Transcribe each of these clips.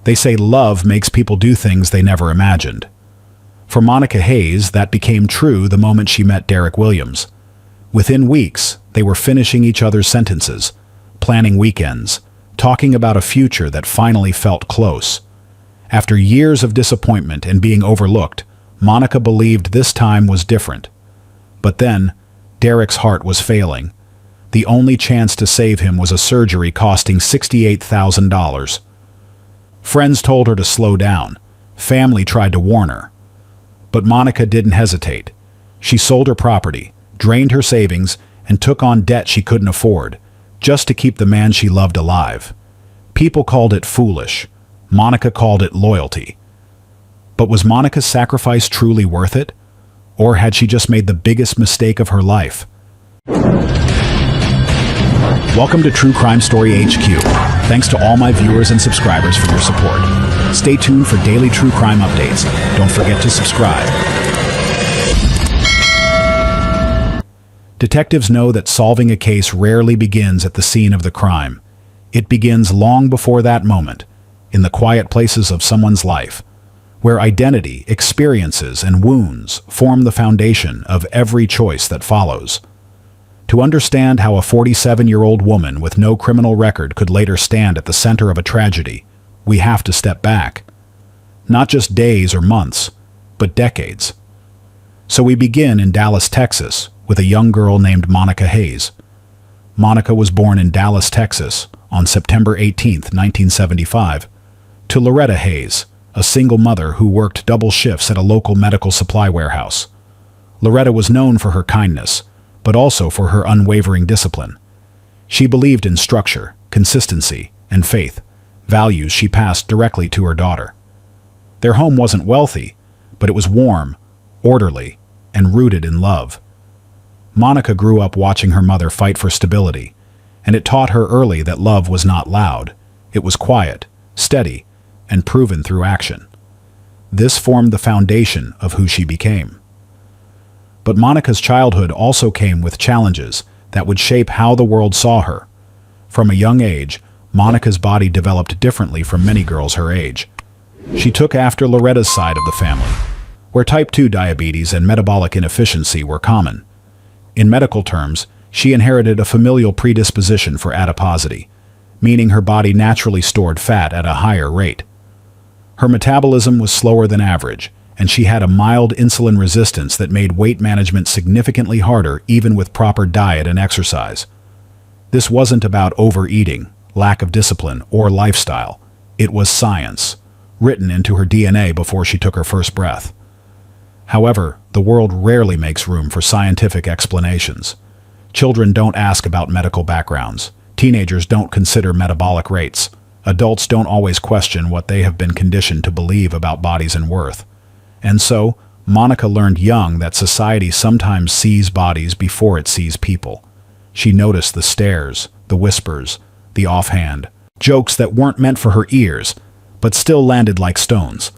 They say love makes people do things they never imagined. For Monica Hayes, that became true the moment she met Derek Williams. Within weeks, they were finishing each other's sentences, planning weekends, talking about a future that finally felt close. After years of disappointment and being overlooked, Monica believed this time was different. But then, Derek's heart was failing. The only chance to save him was a surgery costing $68,000. Friends told her to slow down. Family tried to warn her. But Monica didn't hesitate. She sold her property, drained her savings, and took on debt she couldn't afford, just to keep the man she loved alive. People called it foolish. Monica called it loyalty. But was Monica's sacrifice truly worth it? Or had she just made the biggest mistake of her life? Welcome to True Crime Story HQ. Thanks to all my viewers and subscribers for your support. Stay tuned for daily true crime updates. Don't forget to subscribe. Detectives know that solving a case rarely begins at the scene of the crime. It begins long before that moment, in the quiet places of someone's life, where identity, experiences, and wounds form the foundation of every choice that follows. To understand how a 47-year-old woman with no criminal record could later stand at the center of a tragedy, we have to step back. Not just days or months, but decades. So we begin in Dallas, Texas, with a young girl named Monica Hayes. Monica was born in Dallas, Texas, on September 18, 1975, to Loretta Hayes, a single mother who worked double shifts at a local medical supply warehouse. Loretta was known for her kindness, but also for her unwavering discipline. She believed in structure, consistency, and faith, values she passed directly to her daughter. Their home wasn't wealthy, but it was warm, orderly, and rooted in love. Monica grew up watching her mother fight for stability, and it taught her early that love was not loud. It was quiet, steady, and proven through action. This formed the foundation of who she became. But Monica's childhood also came with challenges that would shape how the world saw her. From a young age, Monica's body developed differently from many girls her age. She took after Loretta's side of the family, where type 2 diabetes and metabolic inefficiency were common. In medical terms, she inherited a familial predisposition for adiposity, meaning her body naturally stored fat at a higher rate. Her metabolism was slower than average, and she had a mild insulin resistance that made weight management significantly harder even with proper diet and exercise. This wasn't about overeating, lack of discipline, or lifestyle. It was science, written into her DNA before she took her first breath. However, the world rarely makes room for scientific explanations. Children don't ask about medical backgrounds. Teenagers don't consider metabolic rates. Adults don't always question what they have been conditioned to believe about bodies and worth. And so, Monica learned young that society sometimes sees bodies before it sees people. She noticed the stares, the whispers, the offhand jokes that weren't meant for her ears, but still landed like stones.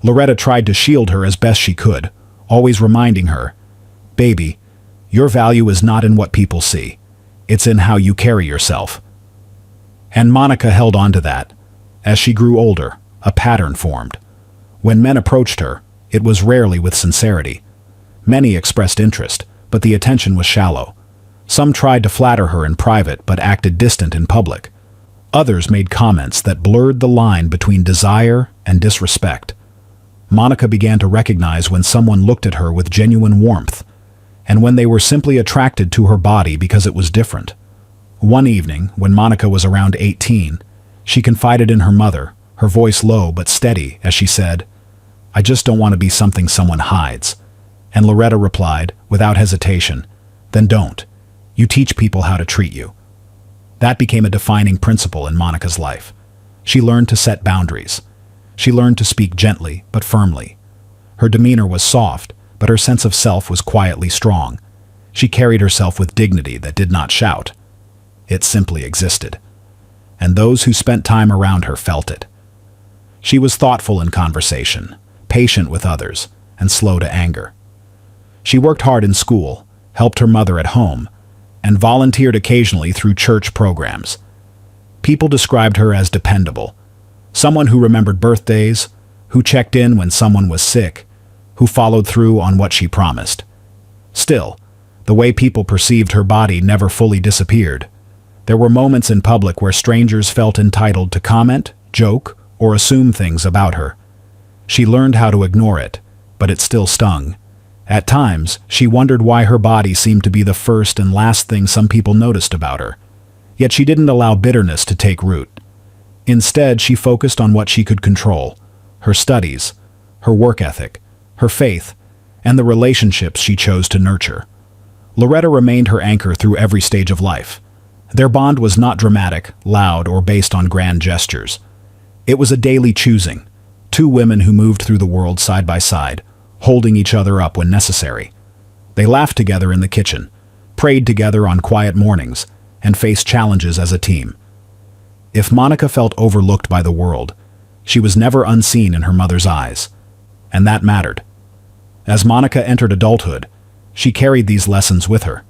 Loretta tried to shield her as best she could, always reminding her, "Baby, your value is not in what people see. It's in how you carry yourself." And Monica held on to that. As she grew older, a pattern formed. When men approached her, it was rarely with sincerity. Many expressed interest, but the attention was shallow. Some tried to flatter her in private but acted distant in public. Others made comments that blurred the line between desire and disrespect. Monica began to recognize when someone looked at her with genuine warmth, and when they were simply attracted to her body because it was different. One evening, when Monica was around 18, she confided in her mother, her voice low but steady, as she said, "I just don't want to be something someone hides." And Loretta replied, without hesitation, "Then don't. You teach people how to treat you." That became a defining principle in Monica's life. She learned to set boundaries. She learned to speak gently but firmly. Her demeanor was soft, but her sense of self was quietly strong. She carried herself with dignity that did not shout. It simply existed. And those who spent time around her felt it. She was thoughtful in conversation, patient with others, and slow to anger. She worked hard in school, helped her mother at home, and volunteered occasionally through church programs. People described her as dependable, Someone who remembered birthdays, who checked in when someone was sick, who followed through on what she promised. Still, the way people perceived her body never fully disappeared. There were moments in public where strangers felt entitled to comment, joke, or assume things about her. She learned how to ignore it, but it still stung. At times, she wondered why her body seemed to be the first and last thing some people noticed about her. Yet she didn't allow bitterness to take root. Instead, she focused on what she could control: her studies, her work ethic, her faith, and the relationships she chose to nurture. Loretta remained her anchor through every stage of life. Their bond was not dramatic, loud, or based on grand gestures. It was a daily choosing, two women who moved through the world side by side, holding each other up when necessary. They laughed together in the kitchen, prayed together on quiet mornings, and faced challenges as a team. If Monica felt overlooked by the world, she was never unseen in her mother's eyes, and that mattered. As Monica entered adulthood, she carried these lessons with her.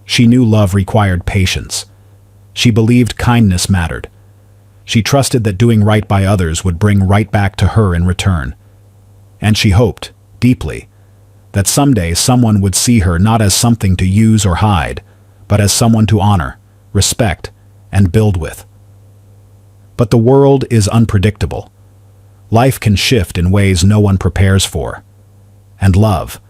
She knew love required patience. She believed kindness mattered. She trusted that doing right by others would bring right back to her in return. And she hoped, deeply, that someday someone would see her not as something to use or hide, but as someone to honor, respect, and build with. But the world is unpredictable. Life can shift in ways no one prepares for. And love,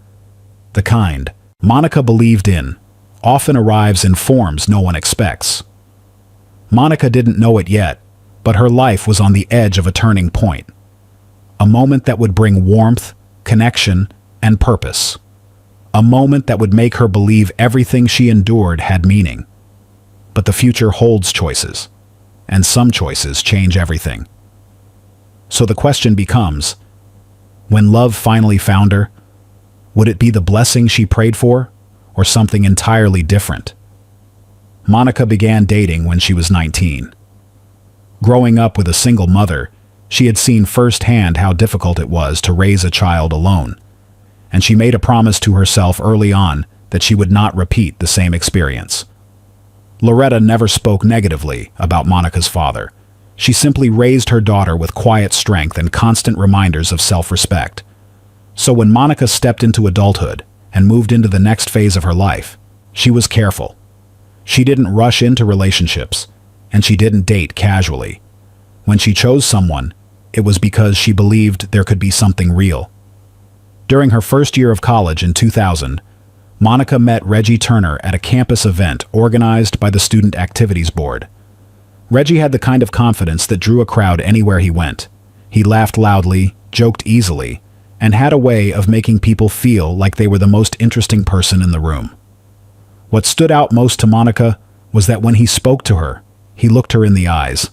the kind Monica believed in, often arrives in forms no one expects. Monica didn't know it yet, but her life was on the edge of a turning point. A moment that would bring warmth, connection, and purpose. A moment that would make her believe everything she endured had meaning. But the future holds choices, and some choices change everything. So the question becomes, when love finally found her, would it be the blessing she prayed for, or something entirely different? Monica began dating when she was 19. Growing up with a single mother, she had seen firsthand how difficult it was to raise a child alone, and she made a promise to herself early on that she would not repeat the same experience. Loretta never spoke negatively about Monica's father. She simply raised her daughter with quiet strength and constant reminders of self-respect. So when Monica stepped into adulthood and moved into the next phase of her life, she was careful. She didn't rush into relationships, and she didn't date casually. When she chose someone, it was because she believed there could be something real. During her first year of college in 2000, Monica met Reggie Turner at a campus event organized by the Student Activities Board. Reggie had the kind of confidence that drew a crowd anywhere he went. He laughed loudly, joked easily, and had a way of making people feel like they were the most interesting person in the room. What stood out most to Monica was that when he spoke to her, he looked her in the eyes,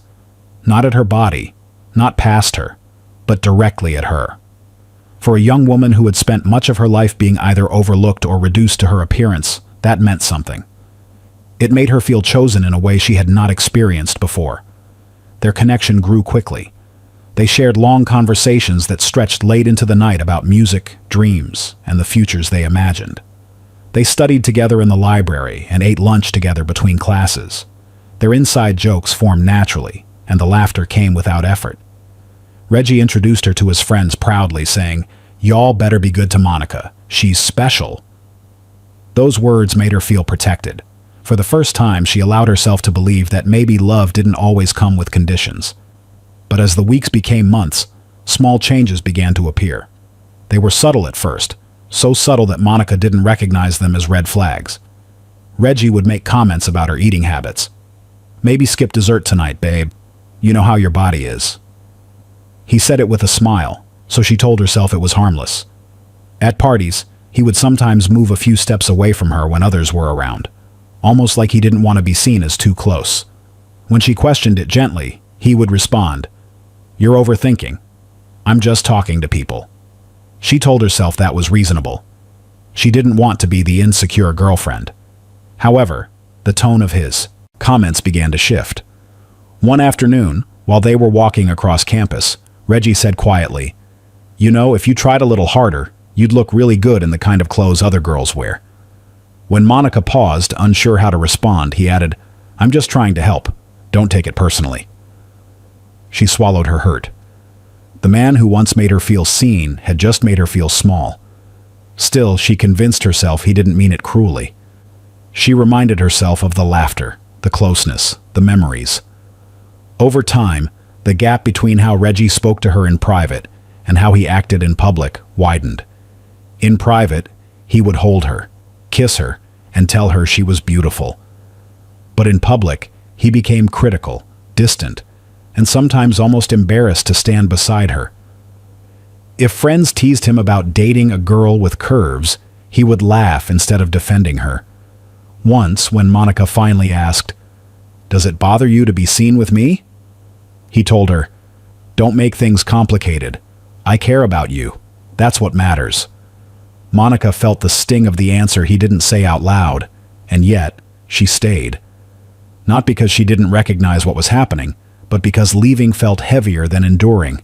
not at her body, not past her, but directly at her. For a young woman who had spent much of her life being either overlooked or reduced to her appearance, that meant something. It made her feel chosen in a way she had not experienced before. Their connection grew quickly. They shared long conversations that stretched late into the night about music, dreams, and the futures they imagined. They studied together in the library and ate lunch together between classes. Their inside jokes formed naturally, and the laughter came without effort. Reggie introduced her to his friends proudly, saying, "Y'all better be good to Monica. She's special." Those words made her feel protected. For the first time, she allowed herself to believe that maybe love didn't always come with conditions. But as the weeks became months, small changes began to appear. They were subtle at first, so subtle that Monica didn't recognize them as red flags. Reggie would make comments about her eating habits. "Maybe skip dessert tonight, babe. You know how your body is." He said it with a smile, so she told herself it was harmless. At parties, he would sometimes move a few steps away from her when others were around, almost like he didn't want to be seen as too close. When she questioned it gently, he would respond, "You're overthinking. I'm just talking to people." She told herself that was reasonable. She didn't want to be the insecure girlfriend. However, the tone of his comments began to shift. One afternoon, while they were walking across campus, Reggie said quietly, "You know, if you tried a little harder, you'd look really good in the kind of clothes other girls wear." When Monica paused, unsure how to respond, he added, "I'm just trying to help. Don't take it personally." She swallowed her hurt. The man who once made her feel seen had just made her feel small. Still, she convinced herself he didn't mean it cruelly. She reminded herself of the laughter, the closeness, the memories. Over time, the gap between how Reggie spoke to her in private and how he acted in public widened. In private, he would hold her, kiss her, and tell her she was beautiful. But in public, he became critical, distant, and sometimes almost embarrassed to stand beside her. If friends teased him about dating a girl with curves, he would laugh instead of defending her. Once, when Monica finally asked, "Does it bother you to be seen with me?" he told her, "Don't make things complicated. I care about you. That's what matters." Monica felt the sting of the answer he didn't say out loud, and yet she stayed. Not because she didn't recognize what was happening, but because leaving felt heavier than enduring.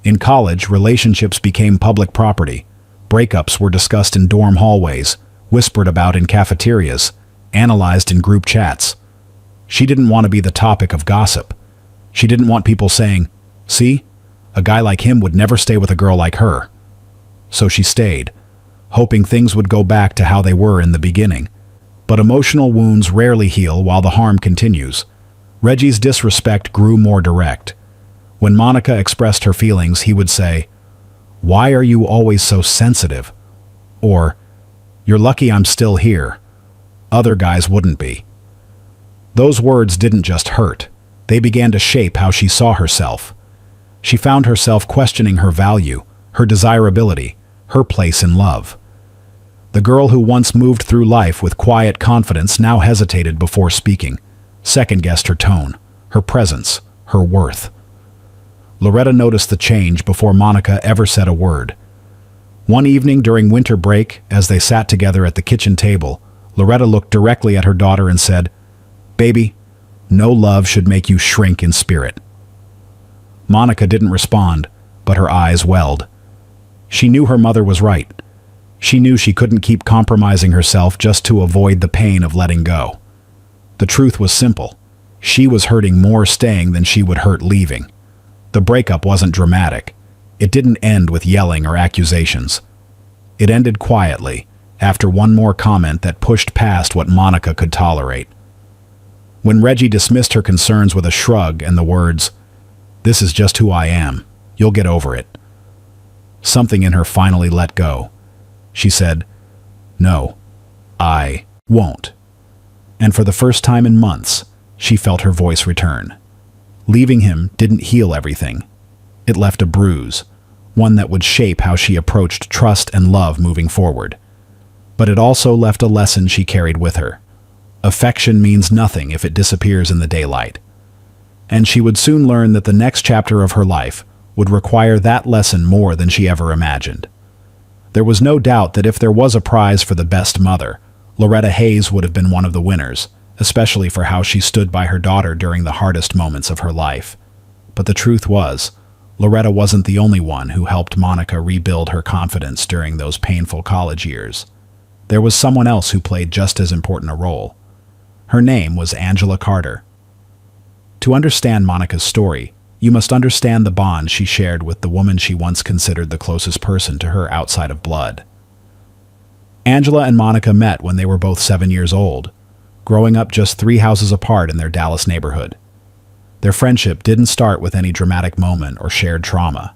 In college, relationships became public property. Breakups were discussed in dorm hallways, whispered about in cafeterias, analyzed in group chats. She didn't want to be the topic of gossip. She didn't want people saying, "See, a guy like him would never stay with a girl like her." So she stayed, hoping things would go back to how they were in the beginning. But emotional wounds rarely heal while the harm continues. Reggie's disrespect grew more direct. When Monica expressed her feelings, he would say, "Why are you always so sensitive?" Or, "You're lucky I'm still here. Other guys wouldn't be." Those words didn't just hurt. They began to shape how she saw herself. She found herself questioning her value, her desirability, her place in love. The girl who once moved through life with quiet confidence now hesitated before speaking, second-guessed her tone, her presence, her worth. Loretta noticed the change before Monica ever said a word. One evening during winter break, as they sat together at the kitchen table, Loretta looked directly at her daughter and said, "Baby, no love should make you shrink in spirit." Monica didn't respond, but her eyes welled. She knew her mother was right. She knew she couldn't keep compromising herself just to avoid the pain of letting go. The truth was simple. She was hurting more staying than she would hurt leaving. The breakup wasn't dramatic. It didn't end with yelling or accusations. It ended quietly, after one more comment that pushed past what Monica could tolerate. When Reggie dismissed her concerns with a shrug and the words, "This is just who I am. You'll get over it," something in her finally let go. She said, "No, I won't." And for the first time in months, she felt her voice return. Leaving him didn't heal everything. It left a bruise, one that would shape how she approached trust and love moving forward. But it also left a lesson she carried with her. Affection means nothing if it disappears in the daylight. And she would soon learn that the next chapter of her life would require that lesson more than she ever imagined. There was no doubt that if there was a prize for the best mother, Loretta Hayes would have been one of the winners, especially for how she stood by her daughter during the hardest moments of her life. But the truth was, Loretta wasn't the only one who helped Monica rebuild her confidence during those painful college years. There was someone else who played just as important a role. Her name was Angela Carter. To understand Monica's story, you must understand the bond she shared with the woman she once considered the closest person to her outside of blood. Angela and Monica met when they were both 7 years old, growing up just 3 houses apart in their Dallas neighborhood. Their friendship didn't start with any dramatic moment or shared trauma.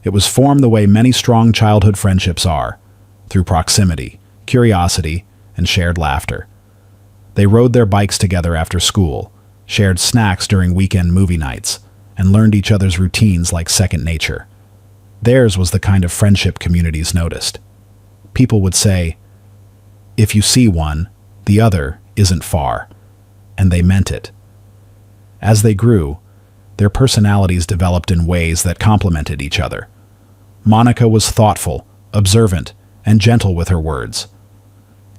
It was formed the way many strong childhood friendships are, through proximity, curiosity, and shared laughter. They rode their bikes together after school, shared snacks during weekend movie nights, and learned each other's routines like second nature. Theirs was the kind of friendship communities noticed. People would say, "If you see one, the other isn't far," and they meant it. As they grew, their personalities developed in ways that complemented each other. Monica was thoughtful, observant, and gentle with her words.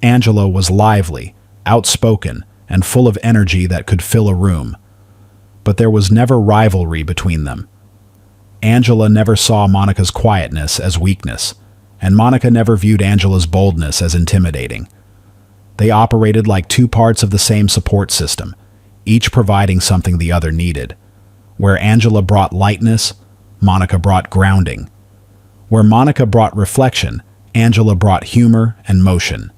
Angela was lively, outspoken, and full of energy that could fill a room. But there was never rivalry between them. Angela never saw Monica's quietness as weakness, and Monica never viewed Angela's boldness as intimidating. They operated like two parts of the same support system, each providing something the other needed. Where Angela brought lightness, Monica brought grounding. Where Monica brought reflection, Angela brought humor and motion.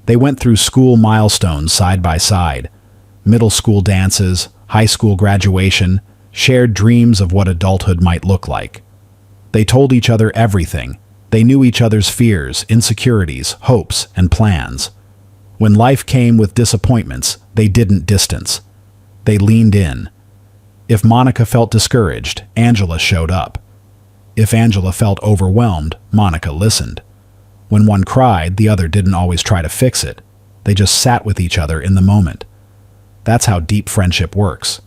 They went through school milestones side by side, middle school dances, high school graduation, shared dreams of what adulthood might look like. They told each other everything. They knew each other's fears, insecurities, hopes, and plans. When life came with disappointments, they didn't distance. They leaned in. If Monica felt discouraged, Angela showed up. If Angela felt overwhelmed, Monica listened. When one cried, the other didn't always try to fix it. They just sat with each other in the moment. That's how deep friendship works.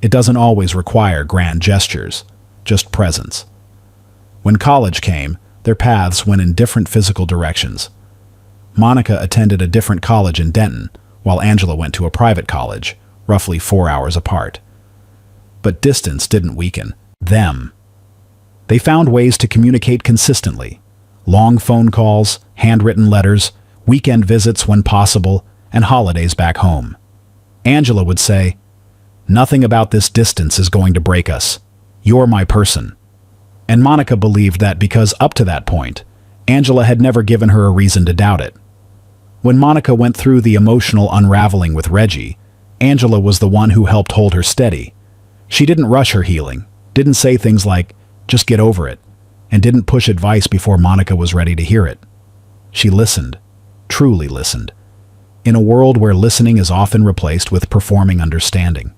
It doesn't always require grand gestures, just presence. When college came, their paths went in different physical directions. Monica attended a different college in Denton, while Angela went to a private college, roughly 4 hours apart. But distance didn't weaken them. They found ways to communicate consistently. Long phone calls, handwritten letters, weekend visits when possible, and holidays back home. Angela would say, "Nothing about this distance is going to break us. You're my person." And Monica believed that because up to that point, Angela had never given her a reason to doubt it. When Monica went through the emotional unraveling with Reggie, Angela was the one who helped hold her steady. She didn't rush her healing, didn't say things like, "Just get over it," and didn't push advice before Monica was ready to hear it. She listened, truly listened, in a world where listening is often replaced with performing understanding.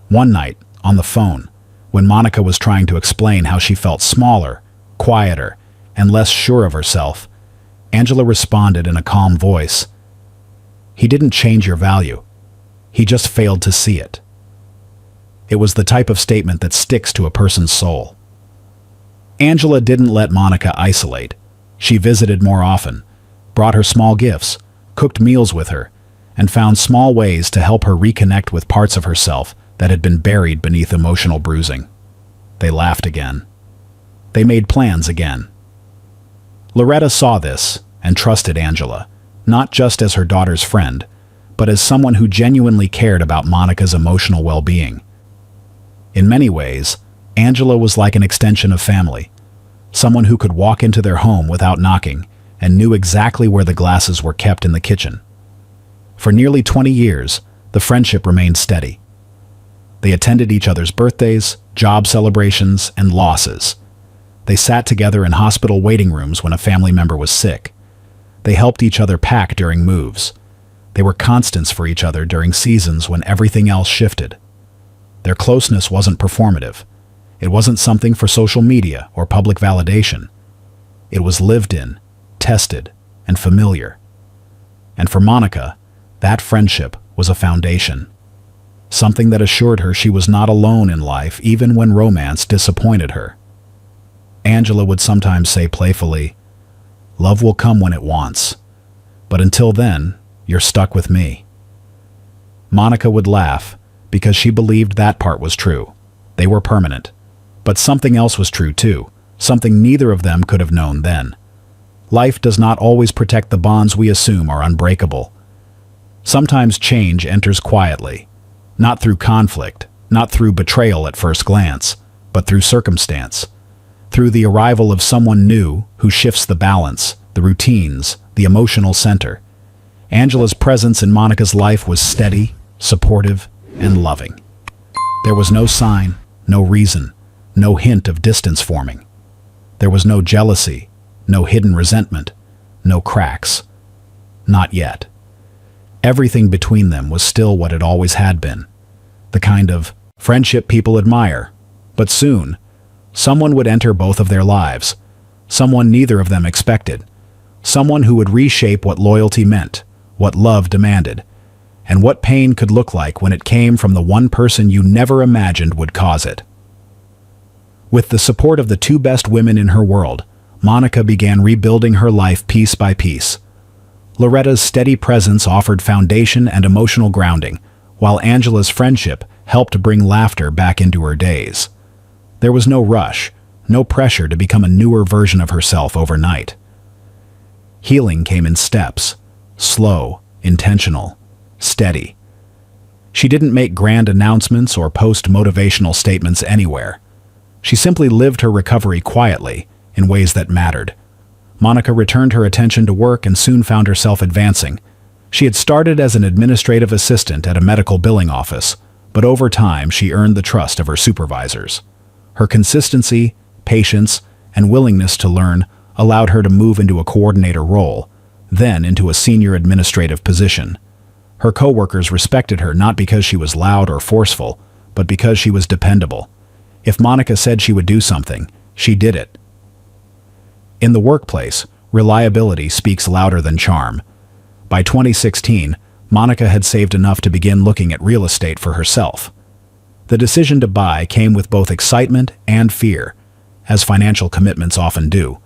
One night, on the phone, when Monica was trying to explain how she felt smaller, quieter, and less sure of herself, Angela responded in a calm voice, "He didn't change your value. He just failed to see it." It was the type of statement that sticks to a person's soul. Angela didn't let Monica isolate. She visited more often, brought her small gifts, cooked meals with her, and found small ways to help her reconnect with parts of herself that had been buried beneath emotional bruising. They laughed again. They made plans again. Loretta saw this and trusted Angela, not just as her daughter's friend, but as someone who genuinely cared about Monica's emotional well-being. In many ways, Angela was like an extension of family, someone who could walk into their home without knocking and knew exactly where the glasses were kept in the kitchen. For nearly 20 years, the friendship remained steady. They attended each other's birthdays, job celebrations, and losses. They sat together in hospital waiting rooms when a family member was sick. They helped each other pack during moves. They were constants for each other during seasons when everything else shifted. Their closeness wasn't performative. It wasn't something for social media or public validation. It was lived in, tested, and familiar. And for Monica, that friendship was a foundation. Something that assured her she was not alone in life even when romance disappointed her. Angela would sometimes say playfully, "Love will come when it wants, but until then, you're stuck with me." Monica would laugh because she believed that part was true. They were permanent. But something else was true too, something neither of them could have known then. Life does not always protect the bonds we assume are unbreakable. Sometimes change enters quietly, not through conflict, not through betrayal at first glance, but through circumstance, through the arrival of someone new who shifts the balance, the routines, the emotional center. Angela's presence in Monica's life was steady, supportive, and loving. There was no sign, no reason, no hint of distance forming. There was no jealousy, no hidden resentment, no cracks. Not yet. Everything between them was still what it always had been, the kind of friendship people admire. But soon, someone would enter both of their lives, someone neither of them expected, someone who would reshape what loyalty meant, what love demanded, and what pain could look like when it came from the one person you never imagined would cause it. With the support of the two best women in her world, Monica began rebuilding her life piece by piece. Loretta's steady presence offered foundation and emotional grounding, while Angela's friendship helped bring laughter back into her days. There was no rush, no pressure to become a newer version of herself overnight. Healing came in steps, slow, intentional, steady. She didn't make grand announcements or post motivational statements anywhere. She simply lived her recovery quietly, in ways that mattered. Monica returned her attention to work and soon found herself advancing. She had started as an administrative assistant at a medical billing office, but over time she earned the trust of her supervisors. Her consistency, patience, and willingness to learn allowed her to move into a coordinator role, then into a senior administrative position. Her coworkers respected her not because she was loud or forceful, but because she was dependable. If Monica said she would do something, she did it. In the workplace, reliability speaks louder than charm. By 2016, Monica had saved enough to begin looking at real estate for herself. The decision to buy came with both excitement and fear, as financial commitments often do.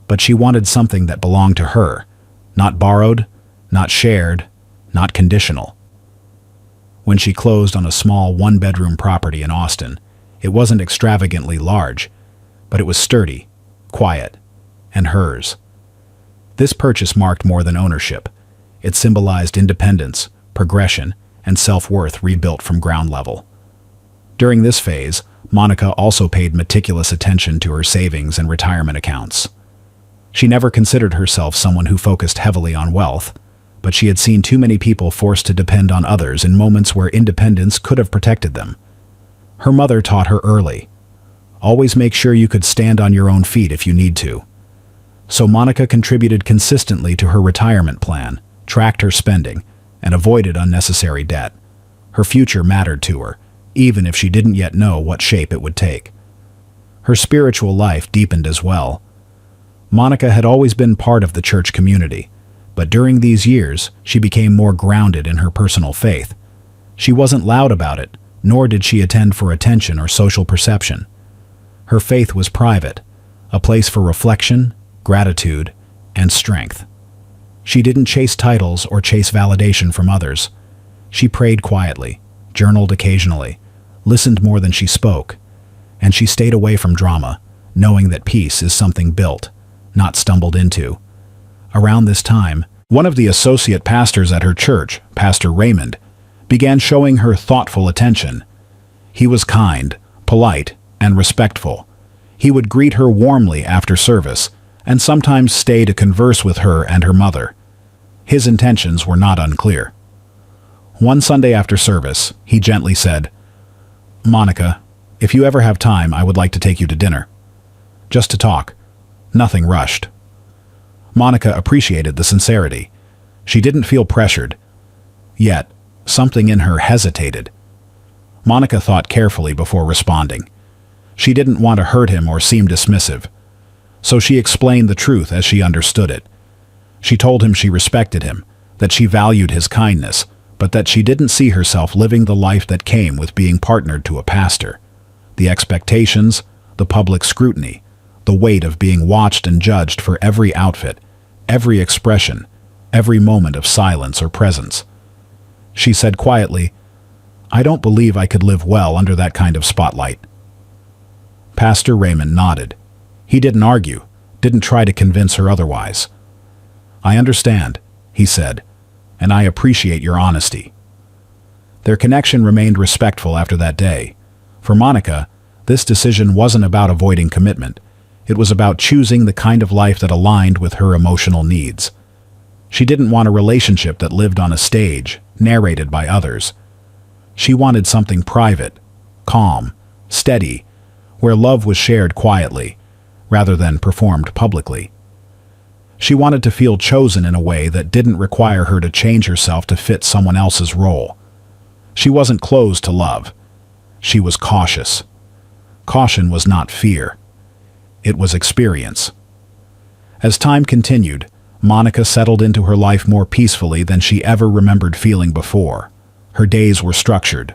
But she wanted something that belonged to her, not borrowed, not shared, not conditional. When she closed on a small one-bedroom property in Austin, it wasn't extravagantly large, but it was sturdy, quiet, and hers. This purchase marked more than ownership. It symbolized independence, progression, and self-worth rebuilt from ground level. During this phase, Monica also paid meticulous attention to her savings and retirement accounts. She never considered herself someone who focused heavily on wealth, but she had seen too many people forced to depend on others in moments where independence could have protected them. Her mother taught her early, always make sure you could stand on your own feet if you need to. So Monica contributed consistently to her retirement plan, tracked her spending, and avoided unnecessary debt. Her future mattered to her, even if she didn't yet know what shape it would take. Her spiritual life deepened as well. Monica had always been part of the church community, but during these years, she became more grounded in her personal faith. She wasn't loud about it, nor did she attend for attention or social perception. Her faith was private, a place for reflection, gratitude, and strength. She didn't chase titles or chase validation from others. She prayed quietly, journaled occasionally, listened more than she spoke, and she stayed away from drama, knowing that peace is something built, not stumbled into. Around this time, one of the associate pastors at her church, Pastor Raymond, began showing her thoughtful attention. He was kind, polite, and respectful. He would greet her warmly after service, and sometimes stay to converse with her and her mother. His intentions were not unclear. One Sunday after service, he gently said, "Monica, if you ever have time, I would like to take you to dinner. Just to talk. Nothing rushed." Monica appreciated the sincerity. She didn't feel pressured. Yet, something in her hesitated. Monica thought carefully before responding. She didn't want to hurt him or seem dismissive. So she explained the truth as she understood it. She told him she respected him, that she valued his kindness, but that she didn't see herself living the life that came with being partnered to a pastor. The expectations, the public scrutiny, the weight of being watched and judged for every outfit, every expression, every moment of silence or presence. She said quietly, "I don't believe I could live well under that kind of spotlight." Pastor Raymond nodded. He didn't argue, didn't try to convince her otherwise. "I understand," he said, "and I appreciate your honesty." Their connection remained respectful after that day. For Monica, this decision wasn't about avoiding commitment. It was about choosing the kind of life that aligned with her emotional needs. She didn't want a relationship that lived on a stage, narrated by others. She wanted something private, calm, steady, where love was shared quietly, rather than performed publicly. She wanted to feel chosen in a way that didn't require her to change herself to fit someone else's role. She wasn't closed to love. She was cautious. Caution was not fear. It was experience. As time continued, Monica settled into her life more peacefully than she ever remembered feeling before. Her days were structured.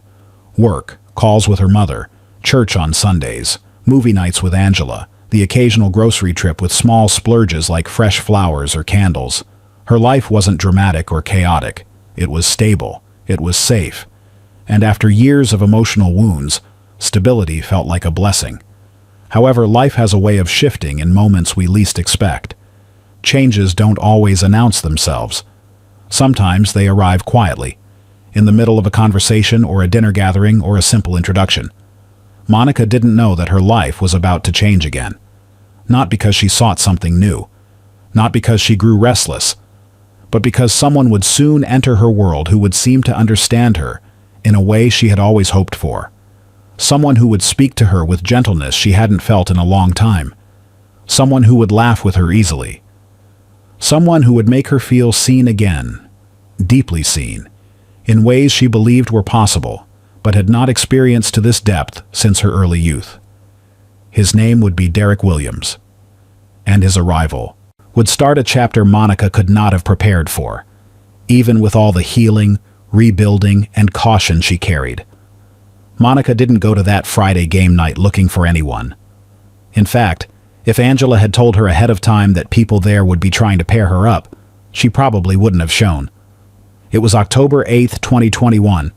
Work, calls with her mother, church on Sundays, movie nights with Angela, the occasional grocery trip with small splurges like fresh flowers or candles. Her life wasn't dramatic or chaotic. It was stable. It was safe. And after years of emotional wounds, stability felt like a blessing. However, life has a way of shifting in moments we least expect. Changes don't always announce themselves. Sometimes they arrive quietly, in the middle of a conversation or a dinner gathering or a simple introduction. Monica didn't know that her life was about to change again. Not because she sought something new, not because she grew restless, but because someone would soon enter her world who would seem to understand her in a way she had always hoped for. Someone who would speak to her with gentleness she hadn't felt in a long time. Someone who would laugh with her easily. Someone who would make her feel seen again, deeply seen, in ways she believed were possible, but had not experienced to this depth since her early youth. His name would be Derek Williams, and his arrival would start a chapter Monica could not have prepared for, even with all the healing, rebuilding, and caution she carried. Monica didn't go to that Friday game night looking for anyone. In fact, if Angela had told her ahead of time that people there would be trying to pair her up, she probably wouldn't have shown. It was October 8th, 2021,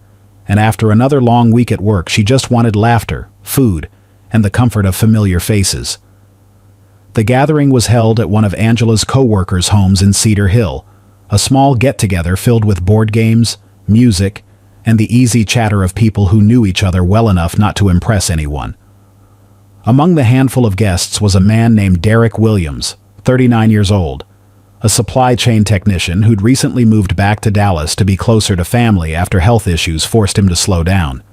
and after another long week at work, she just wanted laughter, food, and the comfort of familiar faces. The gathering was held at one of Angela's co-workers' homes in Cedar Hill, a small get-together filled with board games, music, and the easy chatter of people who knew each other well enough not to impress anyone. Among the handful of guests was a man named Derek Williams, 39 years old, a supply chain technician who'd recently moved back to Dallas to be closer to family after health issues forced him to slow down.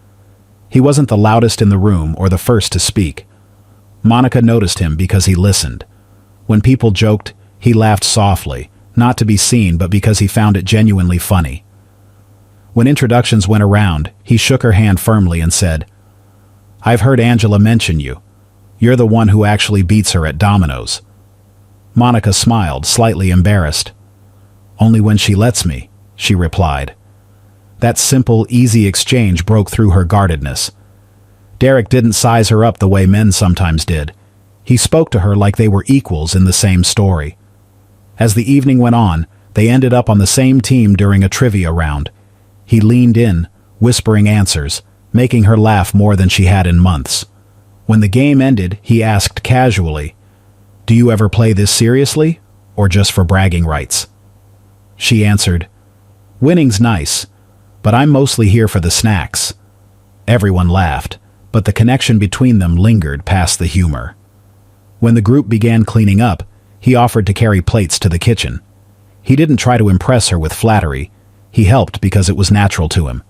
He wasn't the loudest in the room or the first to speak. Monica noticed him because he listened. When people joked, he laughed softly, not to be seen but because he found it genuinely funny. When introductions went around, he shook her hand firmly and said, "I've heard Angela mention you. You're the one who actually beats her at dominoes." Monica smiled, slightly embarrassed. "Only when she lets me," she replied. That simple, easy exchange broke through her guardedness. Derek didn't size her up the way men sometimes did. He spoke to her like they were equals in the same story. As the evening went on, they ended up on the same team during a trivia round. He leaned in, whispering answers, making her laugh more than she had in months. When the game ended, he asked casually, "Do you ever play this seriously, or just for bragging rights?" She answered, "Winning's nice, but I'm mostly here for the snacks." Everyone laughed, but the connection between them lingered past the humor. When the group began cleaning up, he offered to carry plates to the kitchen. He didn't try to impress her with flattery. He helped because it was natural to him.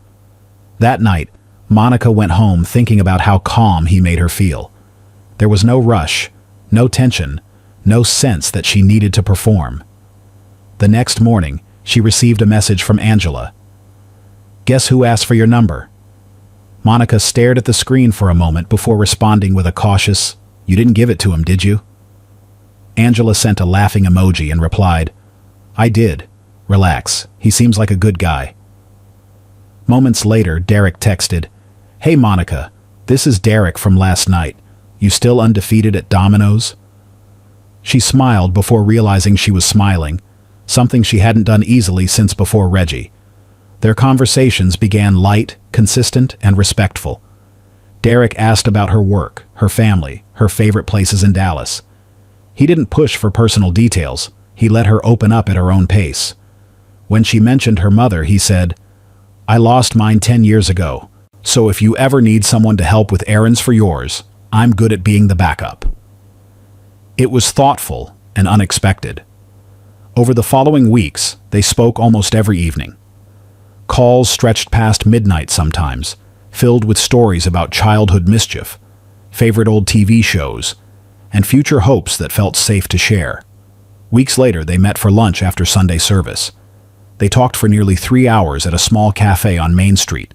That night, Monica went home thinking about how calm he made her feel. There was no rush, no tension, no sense that she needed to perform. The next morning, she received a message from Angela. "Guess who asked for your number?" Monica stared at the screen for a moment before responding with a cautious, "You didn't give it to him, did you?" Angela sent a laughing emoji and replied, "I did. Relax. He seems like a good guy." Moments later, Derek texted, "Hey Monica, this is Derek from last night. You still undefeated at dominoes?" She smiled before realizing she was smiling, something she hadn't done easily since before Reggie. Their conversations began light, consistent, and respectful. Derek asked about her work, her family, her favorite places in Dallas. He didn't push for personal details. He let her open up at her own pace. When she mentioned her mother, he said, "I lost mine 10 years ago, so if you ever need someone to help with errands for yours, I'm good at being the backup." It was thoughtful and unexpected. Over the following weeks, they spoke almost every evening. Calls stretched past midnight sometimes, filled with stories about childhood mischief, favorite old TV shows, and future hopes that felt safe to share. Weeks later, they met for lunch after Sunday service. They talked for nearly 3 hours at a small cafe on Main Street,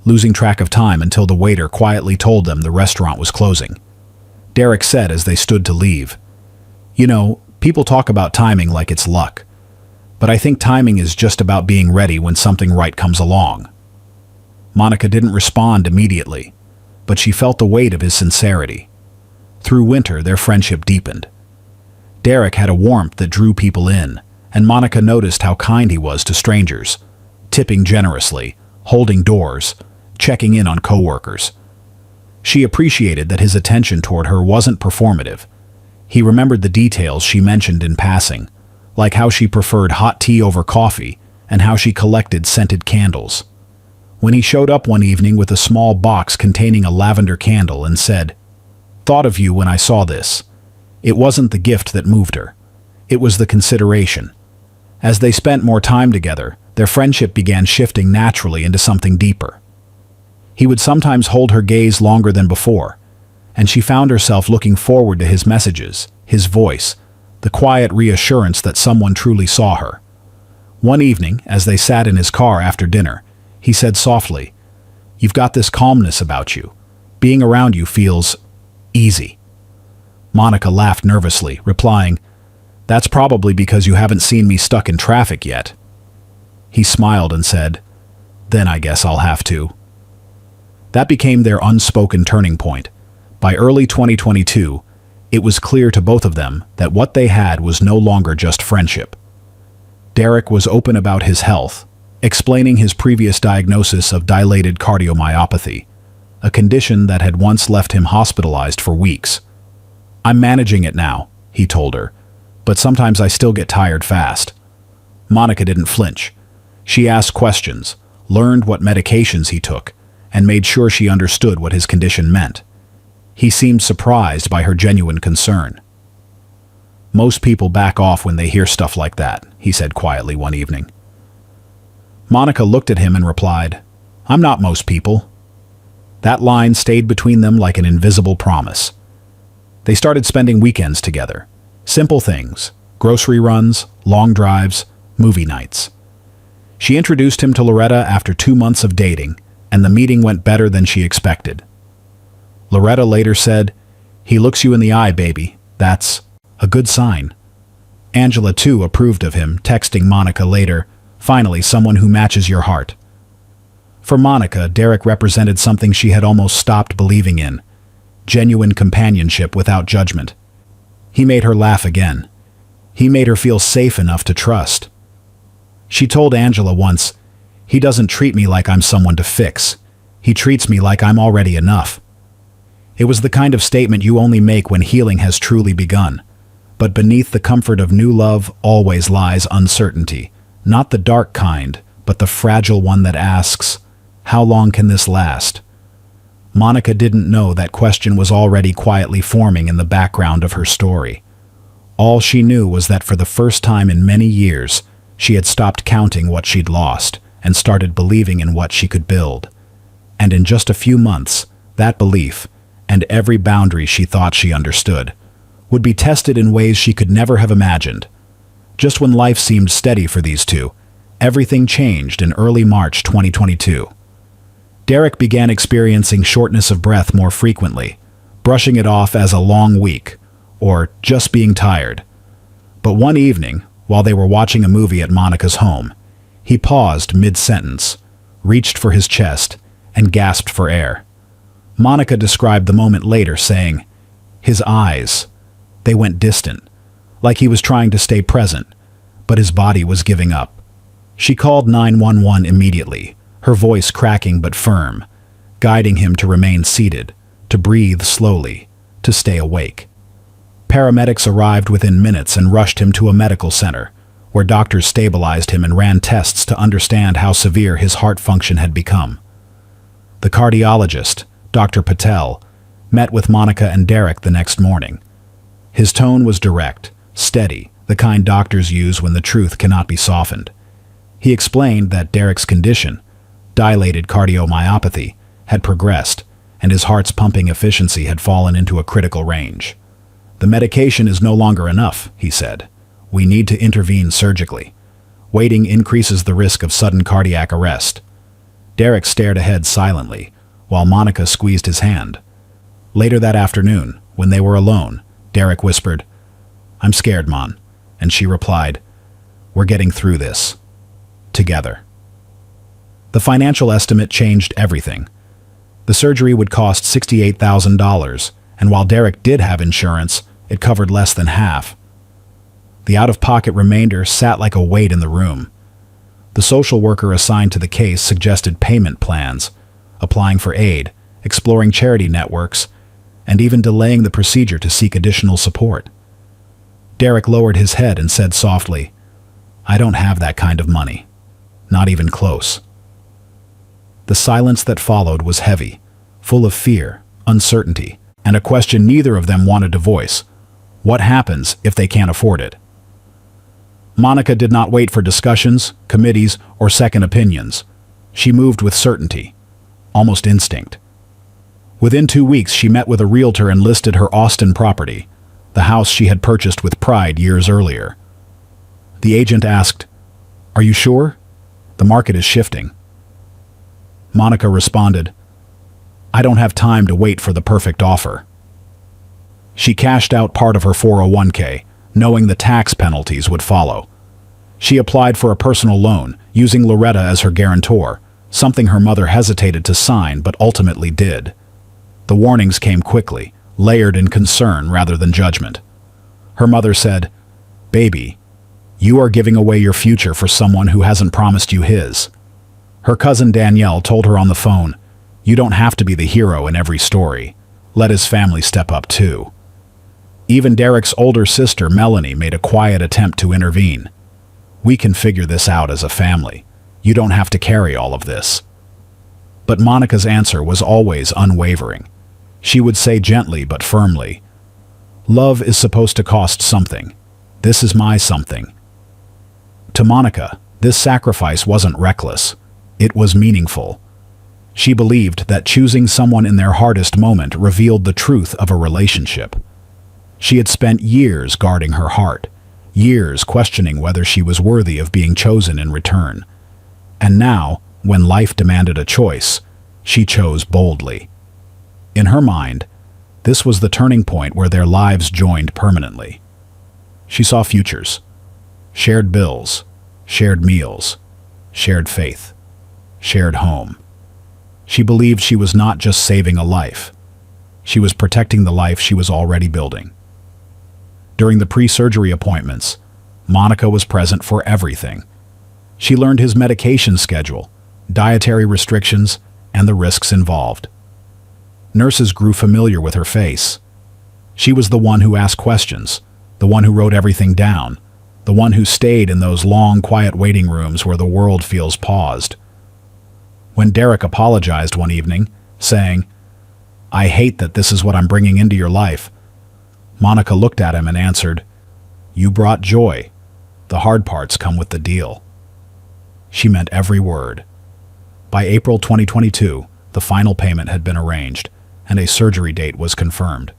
losing track of time until the waiter quietly told them the restaurant was closing. Derek said as they stood to leave, "You know, people talk about timing like it's luck. But I think timing is just about being ready when something right comes along." Monica didn't respond immediately, but she felt the weight of his sincerity. Through winter, their friendship deepened. Derek had a warmth that drew people in, and Monica noticed how kind he was to strangers, tipping generously, holding doors, checking in on coworkers. She appreciated that his attention toward her wasn't performative. He remembered the details she mentioned in passing, like how she preferred hot tea over coffee and how she collected scented candles. when he showed up one evening with a small box containing a lavender candle and said, "Thought of you when I saw this." It wasn't the gift that moved her. It was the consideration. As they spent more time together, their friendship began shifting naturally into something deeper. He would sometimes hold her gaze longer than before, and she found herself looking forward to his messages, his voice, the quiet reassurance that someone truly saw her. One evening, as they sat in his car after dinner, he said softly, "You've got this calmness about you. Being around you feels easy." Monica laughed nervously, replying, "That's probably because you haven't seen me stuck in traffic yet." He smiled and said, "Then I guess I'll have to." That became their unspoken turning point. By early 2022, it was clear to both of them that what they had was no longer just friendship. Derek was open about his health, explaining his previous diagnosis of dilated cardiomyopathy, a condition that had once left him hospitalized for weeks. "I'm managing it now," he told her, "but sometimes I still get tired fast." Monica didn't flinch. She asked questions, learned what medications he took, and made sure she understood what his condition meant. He seemed surprised by her genuine concern. "Most people back off when they hear stuff like that," he said quietly one evening. Monica looked at him and replied, "I'm not most people." That line stayed between them like an invisible promise. They started spending weekends together. Simple things, grocery runs, long drives, movie nights. She introduced him to Loretta after 2 months of dating, and the meeting went better than she expected. Loretta later said, "He looks you in the eye, baby. That's a good sign." Angela, too, approved of him, texting Monica later, "Finally, someone who matches your heart." For Monica, Derek represented something she had almost stopped believing in: genuine companionship without judgment. He made her laugh again. He made her feel safe enough to trust. She told Angela once, "He doesn't treat me like I'm someone to fix. He treats me like I'm already enough." It was the kind of statement you only make when healing has truly begun. But beneath the comfort of new love always lies uncertainty. Not the dark kind, but the fragile one that asks, "How long can this last?" Monica didn't know that question was already quietly forming in the background of her story. All she knew was that for the first time in many years, she had stopped counting what she'd lost and started believing in what she could build. And in just a few months, that belief, and every boundary she thought she understood, would be tested in ways she could never have imagined. Just when life seemed steady for these two, everything changed in early March 2022. Derek began experiencing shortness of breath more frequently, brushing it off as a long week, or just being tired. But one evening, while they were watching a movie at Monica's home, he paused mid-sentence, reached for his chest, and gasped for air. Monica described the moment later, saying, "His eyes, they went distant, like he was trying to stay present, but his body was giving up." She called 911 immediately, her voice cracking but firm, guiding him to remain seated, to breathe slowly, to stay awake. Paramedics arrived within minutes and rushed him to a medical center, where doctors stabilized him and ran tests to understand how severe his heart function had become. The cardiologist, Dr. Patel, met with Monica and Derek the next morning. His tone was direct, steady, the kind doctors use when the truth cannot be softened. He explained that Derek's condition, dilated cardiomyopathy, had progressed, and his heart's pumping efficiency had fallen into a critical range. "The medication is no longer enough," he said. "We need to intervene surgically. Waiting increases the risk of sudden cardiac arrest." Derek stared ahead silently, while Monica squeezed his hand. Later that afternoon, when they were alone, Derek whispered, "I'm scared, Mon," and she replied, "We're getting through this. Together." The financial estimate changed everything. The surgery would cost $68,000, and while Derek did have insurance, it covered less than half. The out-of-pocket remainder sat like a weight in the room. The social worker assigned to the case suggested payment plans, applying for aid, exploring charity networks, and even delaying the procedure to seek additional support. Derek lowered his head and said softly, "I don't have that kind of money. Not even close." The silence that followed was heavy, full of fear, uncertainty, and a question neither of them wanted to voice. What happens if they can't afford it? Monica did not wait for discussions, committees, or second opinions. She moved with certainty, almost instinct. Within 2 weeks, she met with a realtor and listed her Austin property, the house she had purchased with pride years earlier. The agent asked, "Are you sure? The market is shifting." Monica responded, "I don't have time to wait for the perfect offer." She cashed out part of her 401k, knowing the tax penalties would follow. She applied for a personal loan, using Loretta as her guarantor, something her mother hesitated to sign but ultimately did. The warnings came quickly, layered in concern rather than judgment. Her mother said, "Baby, you are giving away your future for someone who hasn't promised you his." Her cousin Danielle told her on the phone, "You don't have to be the hero in every story. Let his family step up too." Even Derek's older sister, Melanie, made a quiet attempt to intervene. "We can figure this out as a family. You don't have to carry all of this." But Monica's answer was always unwavering. She would say gently but firmly, "Love is supposed to cost something. This is my something." To Monica, this sacrifice wasn't reckless. It was meaningful. She believed that choosing someone in their hardest moment revealed the truth of a relationship. She had spent years guarding her heart, years questioning whether she was worthy of being chosen in return. And now, when life demanded a choice, she chose boldly. In her mind, this was the turning point where their lives joined permanently. She saw futures, shared bills, shared meals, shared faith, shared home. She believed she was not just saving a life. She was protecting the life she was already building. During the pre-surgery appointments, Monica was present for everything. She learned his medication schedule, dietary restrictions, and the risks involved. Nurses grew familiar with her face. She was the one who asked questions, the one who wrote everything down, the one who stayed in those long, quiet waiting rooms where the world feels paused. When Derek apologized one evening, saying, "I hate that this is what I'm bringing into your life," Monica looked at him and answered, "You brought joy. The hard parts come with the deal." She meant every word. By April 2022, the final payment had been arranged, and a surgery date was confirmed.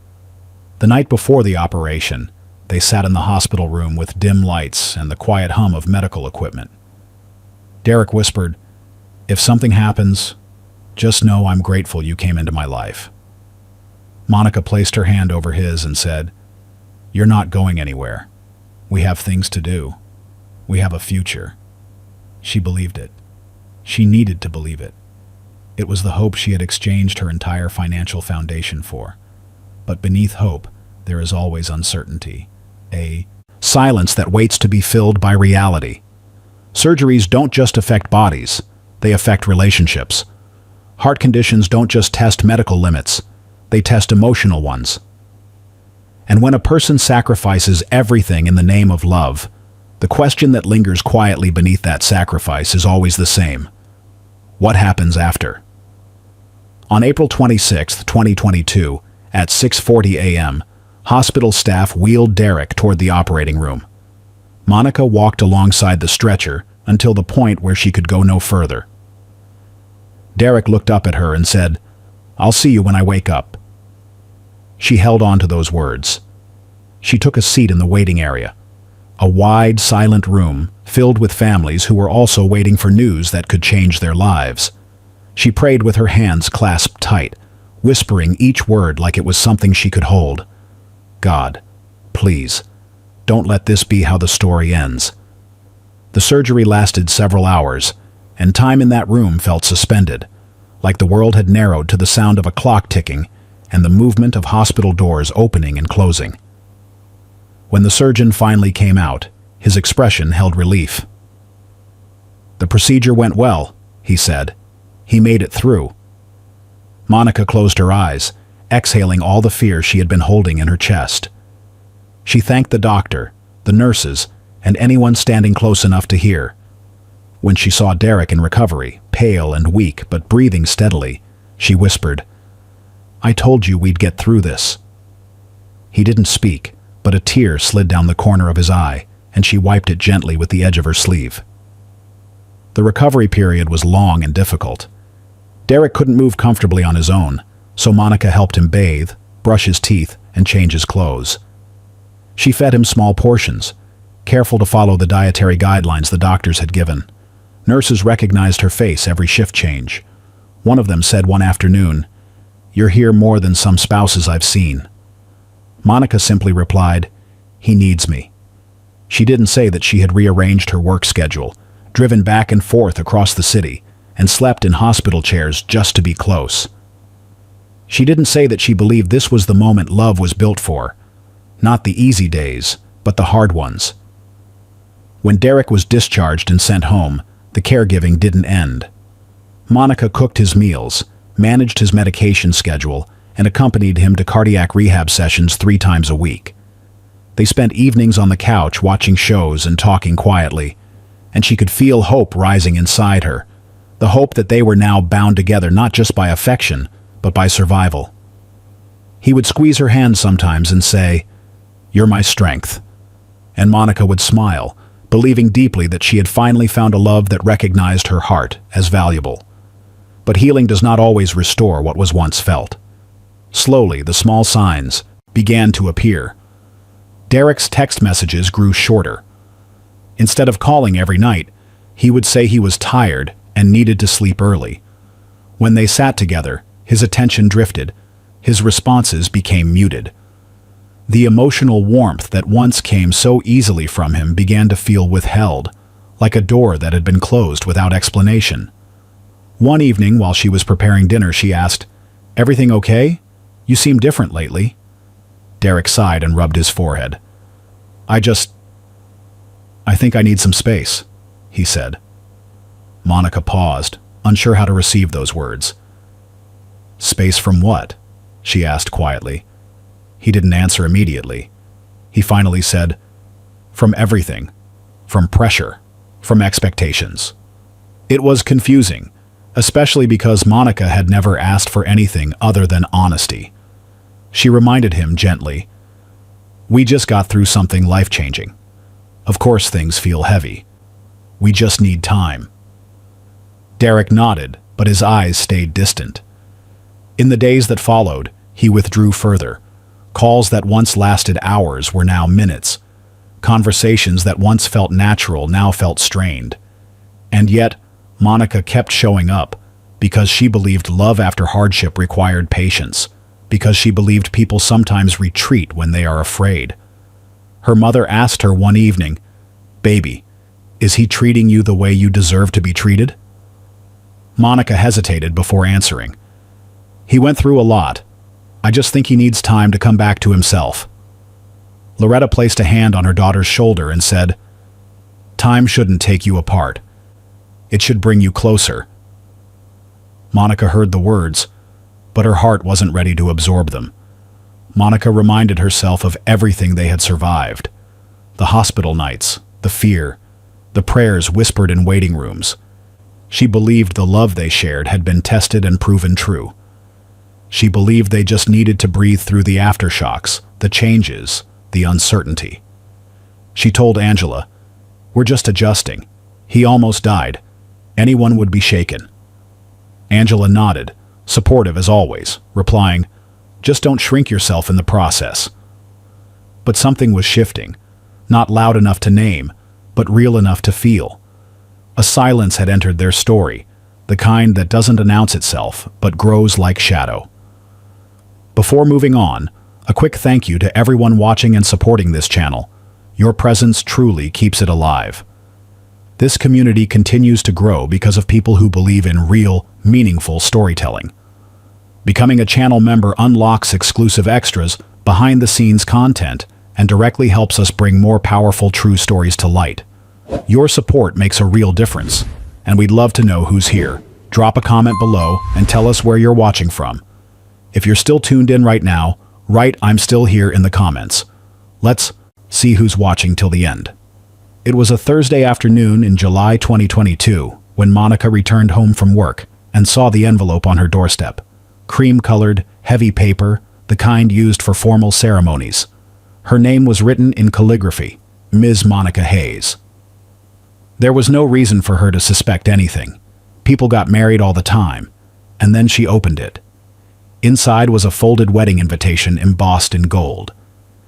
The night before the operation, they sat in the hospital room with dim lights and the quiet hum of medical equipment. Derek whispered, "If something happens, just know I'm grateful you came into my life." Monica placed her hand over his and said, "You're not going anywhere. We have things to do. We have a future." She believed it. She needed to believe it. It was the hope she had exchanged her entire financial foundation for. But beneath hope, there is always uncertainty. A silence that waits to be filled by reality. Surgeries don't just affect bodies, they affect relationships. Heart conditions don't just test medical limits, they test emotional ones. And when a person sacrifices everything in the name of love, the question that lingers quietly beneath that sacrifice is always the same. What happens after? On April 26, 2022, at 6:40 a.m., hospital staff wheeled Derek toward the operating room. Monica walked alongside the stretcher until the point where she could go no further. Derek looked up at her and said, "I'll see you when I wake up." She held on to those words. She took a seat in the waiting area, a wide, silent room filled with families who were also waiting for news that could change their lives. She prayed with her hands clasped tight, whispering each word like it was something she could hold. "God, please, don't let this be how the story ends." The surgery lasted several hours, and time in that room felt suspended, like the world had narrowed to the sound of a clock ticking and the movement of hospital doors opening and closing. When the surgeon finally came out, his expression held relief. "The procedure went well," he said. "He made it through." Monica closed her eyes, exhaling all the fear she had been holding in her chest. She thanked the doctor, the nurses, and anyone standing close enough to hear. When she saw Derek in recovery, pale and weak but breathing steadily. She whispered, "I told you we'd get through this." He didn't speak, but a tear slid down the corner of his eye, and she wiped it gently with the edge of her sleeve. The recovery period was long and difficult. Derek couldn't move comfortably on his own, so Monica helped him bathe, brush his teeth, and change his clothes. She fed him small portions, careful to follow the dietary guidelines the doctors had given. Nurses recognized her face every shift change. One of them said one afternoon, "You're here more than some spouses I've seen." Monica simply replied, "He needs me." She didn't say that she had rearranged her work schedule, driven back and forth across the city, and slept in hospital chairs just to be close. She didn't say that she believed this was the moment love was built for. Not the easy days, but the hard ones. When Derek was discharged and sent home, the caregiving didn't end. Monica cooked his meals, managed his medication schedule, and accompanied him to cardiac rehab sessions 3 times a week. They spent evenings on the couch watching shows and talking quietly, and she could feel hope rising inside her, the hope that they were now bound together not just by affection, but by survival. He would squeeze her hand sometimes and say, "You're my strength." And Monica would smile, believing deeply that she had finally found a love that recognized her heart as valuable. But healing does not always restore what was once felt. Slowly, the small signs began to appear. Derek's text messages grew shorter. Instead of calling every night, he would say he was tired and needed to sleep early. When they sat together, his attention drifted. His responses became muted. The emotional warmth that once came so easily from him began to feel withheld, like a door that had been closed without explanation. One evening, while she was preparing dinner, she asked, "Everything okay? You seem different lately." Derek sighed and rubbed his forehead. I think I need some space," he said. Monica paused, unsure how to receive those words. "Space from what?" she asked quietly. He didn't answer immediately. He finally said, "From everything. From pressure. From expectations." It was confusing, especially because Monica had never asked for anything other than honesty. She reminded him gently, "We just got through something life-changing. Of course things feel heavy. We just need time." Derek nodded, but his eyes stayed distant. In the days that followed, he withdrew further. Calls that once lasted hours were now minutes. Conversations that once felt natural now felt strained. And yet, Monica kept showing up, because she believed love after hardship required patience, because she believed people sometimes retreat when they are afraid. Her mother asked her one evening, "Baby, is he treating you the way you deserve to be treated?" Monica hesitated before answering. "He went through a lot. I just think he needs time to come back to himself." Loretta placed a hand on her daughter's shoulder and said, "Time shouldn't take you apart. It should bring you closer." Monica heard the words, but her heart wasn't ready to absorb them. Monica reminded herself of everything they had survived. The hospital nights, the fear, the prayers whispered in waiting rooms. She believed the love they shared had been tested and proven true. She believed they just needed to breathe through the aftershocks, the changes, the uncertainty. She told Angela, "We're just adjusting. He almost died. Anyone would be shaken." Angela nodded, supportive as always, replying, "Just don't shrink yourself in the process." But something was shifting, not loud enough to name, but real enough to feel. A silence had entered their story, the kind that doesn't announce itself, but grows like shadow. Before moving on, a quick thank you to everyone watching and supporting this channel. Your presence truly keeps it alive. This community continues to grow because of people who believe in real, meaningful storytelling. Becoming a channel member unlocks exclusive extras, behind-the-scenes content, and directly helps us bring more powerful true stories to light. Your support makes a real difference, and we'd love to know who's here. Drop a comment below and tell us where you're watching from. If you're still tuned in right now, write "I'm still here" in the comments. Let's see who's watching till the end. It was a Thursday afternoon in July 2022, when Monica returned home from work and saw the envelope on her doorstep. Cream-colored, heavy paper, the kind used for formal ceremonies. Her name was written in calligraphy, Ms. Monica Hayes. There was no reason for her to suspect anything. People got married all the time. And then she opened it. Inside was a folded wedding invitation embossed in gold.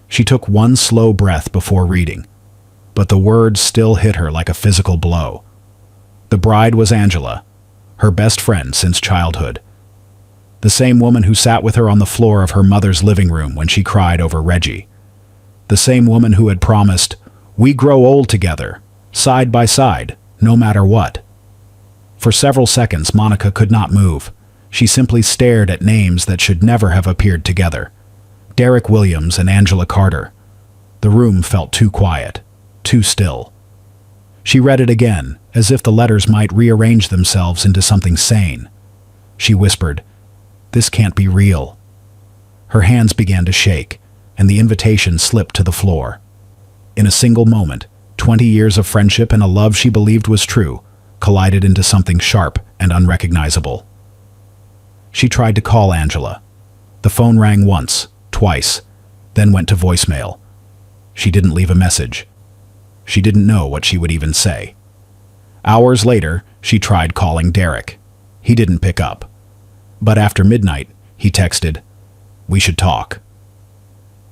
She took one slow breath before reading, but the words still hit her like a physical blow. The bride was Angela, her best friend since childhood. The same woman who sat with her on the floor of her mother's living room when she cried over Reggie. The same woman who had promised, "We grow old together, side by side, no matter what." For several seconds, Monica could not move. She simply stared at names that should never have appeared together. Derek Williams and Angela Carter. The room felt too quiet, too still. She read it again, as if the letters might rearrange themselves into something sane. She whispered, "This can't be real." Her hands began to shake, and the invitation slipped to the floor. In a single moment, 20 years of friendship and a love she believed was true collided into something sharp and unrecognizable. She tried to call Angela. The phone rang once, twice, then went to voicemail. She didn't leave a message. She didn't know what she would even say. Hours later, she tried calling Derek. He didn't pick up. But after midnight, he texted, "We should talk."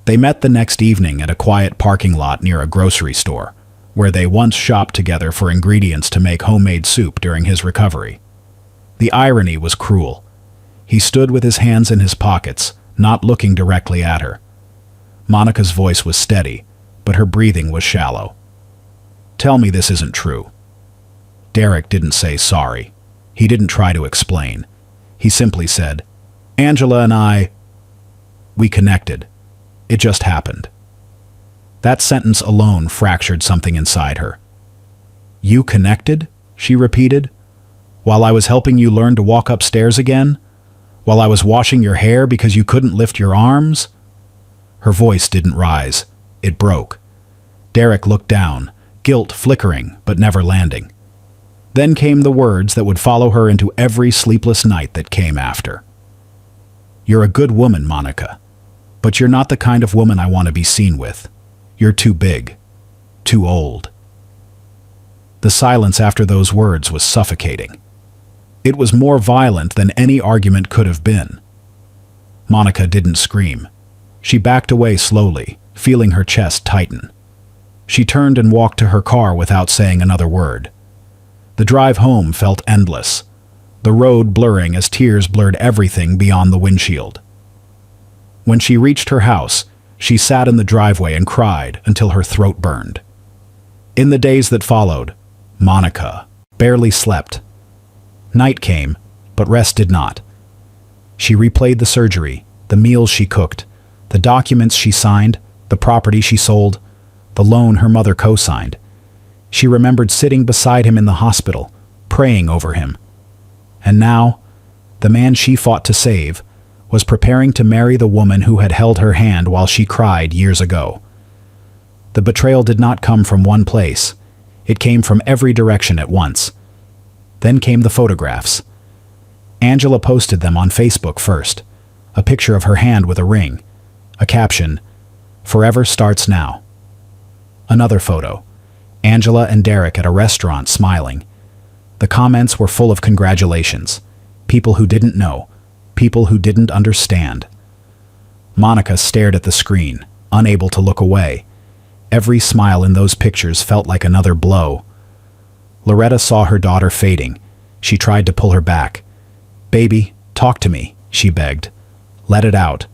They met the next evening at a quiet parking lot near a grocery store, where they once shopped together for ingredients to make homemade soup during his recovery. The irony was cruel. He stood with his hands in his pockets, not looking directly at her. Monica's voice was steady, but her breathing was shallow. "Tell me this isn't true." Derek didn't say sorry. He didn't try to explain. He simply said, "Angela and we connected. It just happened." That sentence alone fractured something inside her. "You connected?" she repeated. "While I was helping you learn to walk upstairs again? While I was washing your hair because you couldn't lift your arms?" Her voice didn't rise. It broke. Derek looked down, guilt flickering but never landing. Then came the words that would follow her into every sleepless night that came after. "You're a good woman, Monica, but you're not the kind of woman I want to be seen with. You're too big, too old." The silence after those words was suffocating. It was more violent than any argument could have been. Monica didn't scream. She backed away slowly, feeling her chest tighten. She turned and walked to her car without saying another word. The drive home felt endless, the road blurring as tears blurred everything beyond the windshield. When she reached her house, she sat in the driveway and cried until her throat burned. In the days that followed, Monica barely slept. Night came, but rest did not. She replayed the surgery, the meals she cooked, the documents she signed, the property she sold, the loan her mother co-signed. She remembered sitting beside him in the hospital, praying over him. And now, the man she fought to save was preparing to marry the woman who had held her hand while she cried years ago. The betrayal did not come from one place. It came from every direction at once. Then came the photographs. Angela posted them on Facebook first. A picture of her hand with a ring. A caption, "Forever starts now." Another photo. Angela and Derek at a restaurant smiling. The comments were full of congratulations. People who didn't know. People who didn't understand. Monica stared at the screen, unable to look away. Every smile in those pictures felt like another blow. Loretta saw her daughter fading. She tried to pull her back. "Baby, talk to me," she begged. "Let it out.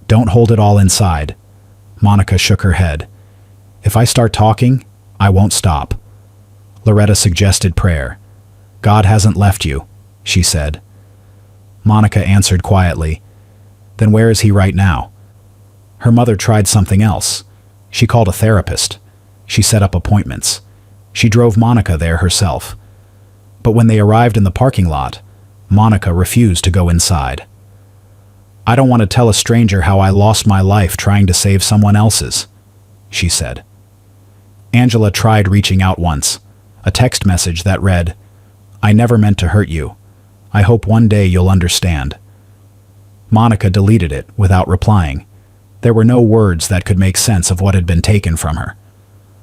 Don't hold it all inside." Monica shook her head. "If I start talking, I won't stop." Loretta suggested prayer. "God hasn't left you," she said. Monica answered quietly, "Then where is he right now?" Her mother tried something else. She called a therapist. She set up appointments. She drove Monica there herself. But when they arrived in the parking lot, Monica refused to go inside. "I don't want to tell a stranger how I lost my life trying to save someone else's," she said. Angela tried reaching out once, a text message that read, I never meant to hurt you. I hope one day you'll understand." Monica deleted it without replying. There were no words that could make sense of what had been taken from her.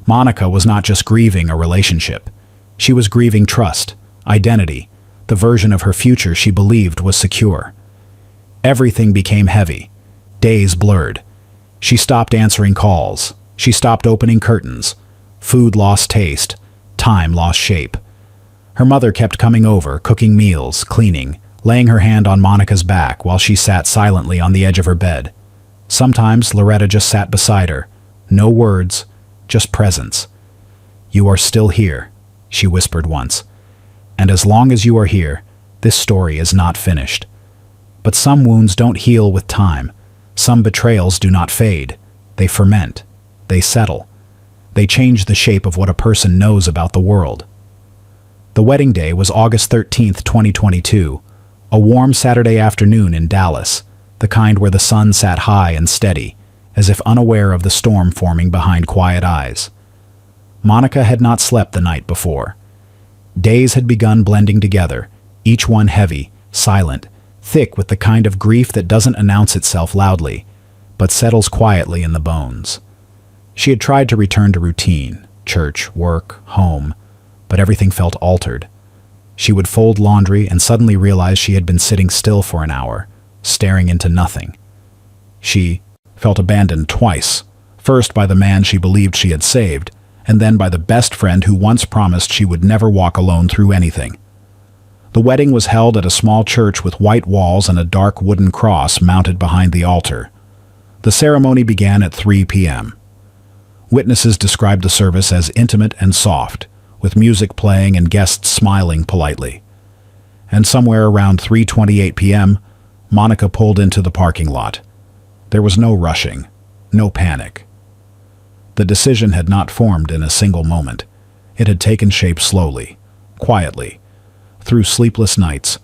Monica was not just grieving a relationship. She was grieving trust, identity, the version of her future she believed was secure. Everything became heavy. Days blurred. She stopped answering calls. She stopped opening curtains. Food lost taste. Time lost shape. Her mother kept coming over, cooking meals, cleaning, laying her hand on Monica's back while she sat silently on the edge of her bed. Sometimes Loretta just sat beside her. No words, just presence. "You are still here," she whispered once. "And as long as you are here, this story is not finished." But some wounds don't heal with time. Some betrayals do not fade. They ferment. They settle. They change the shape of what a person knows about the world. The wedding day was August 13th, 2022, a warm Saturday afternoon in Dallas, the kind where the sun sat high and steady, as if unaware of the storm forming behind quiet eyes. Monica had not slept the night before. Days had begun blending together, each one heavy, silent, thick with the kind of grief that doesn't announce itself loudly, but settles quietly in the bones. She had tried to return to routine, church, work, home, but everything felt altered. She would fold laundry and suddenly realize she had been sitting still for an hour, staring into nothing. She felt abandoned twice, first by the man she believed she had saved, and then by the best friend who once promised she would never walk alone through anything. The wedding was held at a small church with white walls and a dark wooden cross mounted behind the altar. The ceremony began at 3 p.m. Witnesses described the service as intimate and soft, with music playing and guests smiling politely. And somewhere around 3:28 p.m., Monica pulled into the parking lot. There was no rushing, no panic. The decision had not formed in a single moment. It had taken shape slowly, quietly, through sleepless nights,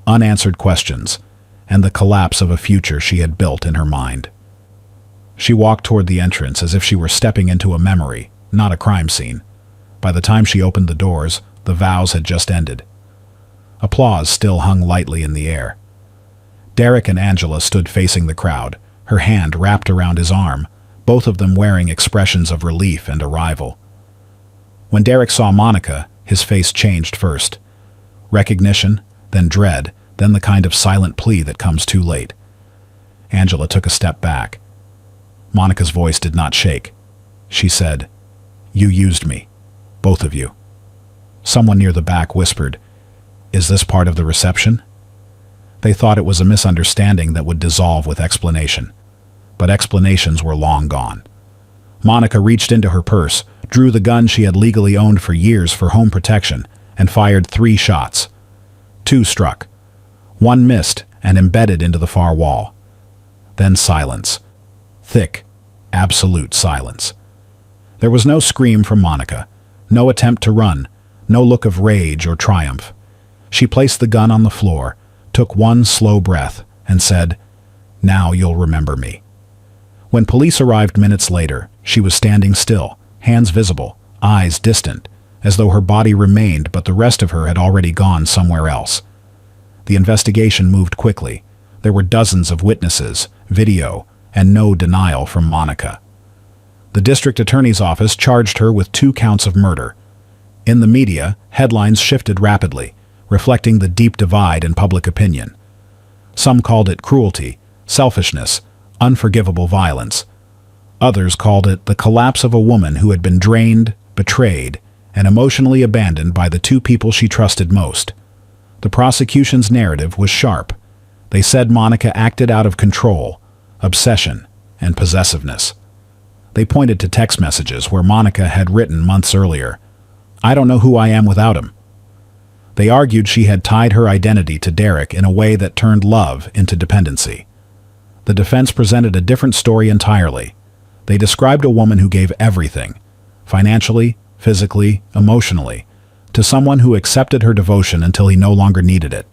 unanswered questions, and the collapse of a future she had built in her mind. She walked toward the entrance as if she were stepping into a memory, not a crime scene. By the time she opened the doors, the vows had just ended. Applause still hung lightly in the air. Derek and Angela stood facing the crowd, her hand wrapped around his arm, both of them wearing expressions of relief and arrival. When Derek saw Monica, his face changed first. Recognition, then dread, then the kind of silent plea that comes too late. Angela took a step back. Monica's voice did not shake. She said, "You used me, both of you." Someone near the back whispered, "Is this part of the reception?" They thought it was a misunderstanding that would dissolve with explanation. But explanations were long gone. Monica reached into her purse, drew the gun she had legally owned for years for home protection, and fired 3 shots. 2 struck. 1 missed and embedded into the far wall. Then silence. Thick, absolute silence. There was no scream from Monica, no attempt to run, no look of rage or triumph. She placed the gun on the floor, took 1 slow breath, and said, "Now you'll remember me." When police arrived minutes later, she was standing still, hands visible, eyes distant, as though her body remained but the rest of her had already gone somewhere else. The investigation moved quickly. There were dozens of witnesses, video, and no denial from Monica. The district attorney's office charged her with 2 counts of murder. In the media, headlines shifted rapidly, reflecting the deep divide in public opinion. Some called it cruelty, selfishness, unforgivable violence. Others called it the collapse of a woman who had been drained, betrayed, and emotionally abandoned by the 2 people she trusted most. The prosecution's narrative was sharp. They said Monica acted out of control, obsession, and possessiveness. They pointed to text messages where Monica had written months earlier, "I don't know who I am without him." They argued she had tied her identity to Derek in a way that turned love into dependency. The defense presented a different story entirely. They described a woman who gave everything, financially, physically, emotionally, to someone who accepted her devotion until he no longer needed it.